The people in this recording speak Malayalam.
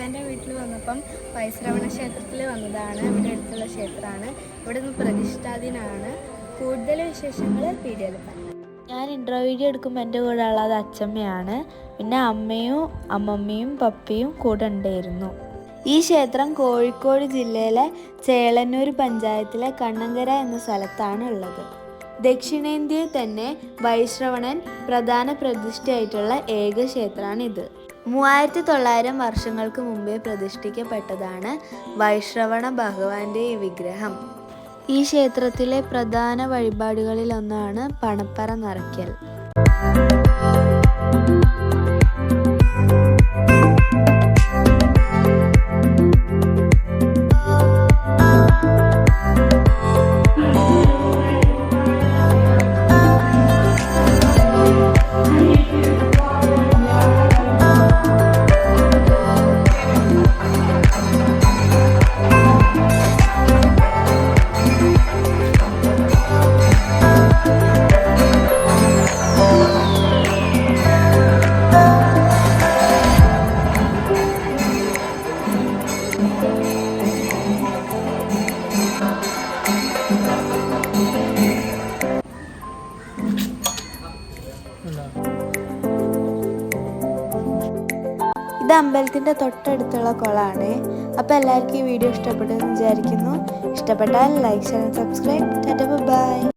ഇക്കാൻ്റെ വീട്ടിൽ വന്നപ്പം വൈശ്രവണ ക്ഷേത്രത്തിൽ വന്നതാണ്. ഇവിടെ അടുത്തുള്ള ക്ഷേത്രമാണ്. ഇവിടെ നിന്ന് പ്രതിഷ്ഠാദിനാണ്. കൂടുതൽ വിശേഷങ്ങൾ വീഡിയോയിൽ പറയാം. ഞാൻ ഇൻട്രോ വീഡിയോ എടുക്കുമ്പോൾ എൻ്റെ കൂടെ ഉള്ളത് അച്ചമ്മയാണ്. പിന്നെ അമ്മയും അമ്മമ്മയും പപ്പിയും കൂടെ ഉണ്ടായിരുന്നു. ഈ ക്ഷേത്രം കോഴിക്കോട് ജില്ലയിലെ ചേളന്നൂർ പഞ്ചായത്തിലെ കണ്ണങ്കര എന്ന സ്ഥലത്താണ് ഉള്ളത്. ദക്ഷിണേന്ത്യയിൽ തന്നെ വൈശ്രവണൻ പ്രധാന പ്രതിഷ്ഠയായിട്ടുള്ള ഏക ക്ഷേത്രമാണിത്. 3900 വർഷങ്ങൾക്ക് മുമ്പേ പ്രതിഷ്ഠിക്കപ്പെട്ടതാണ് വൈശ്രവണ ഭഗവാന്റെ ഈ വിഗ്രഹം. ഈ ക്ഷേത്രത്തിലെ പ്രധാന വഴിപാടുകളിലൊന്നാണ് പണപ്പറ നിറയ്ക്കൽ. ഇത് അമ്പലത്തിൻ്റെ തൊട്ടടുത്തുള്ള കുളമാണ്. അപ്പോൾ എല്ലാവർക്കും ഈ വീഡിയോ ഇഷ്ടപ്പെട്ടെന്ന് വിചാരിക്കുന്നു. ഇഷ്ടപ്പെട്ടാൽ ലൈക്ക്, ഷെയർ, സബ്സ്ക്രൈബ്. ടാറ്റാ, ബൈ.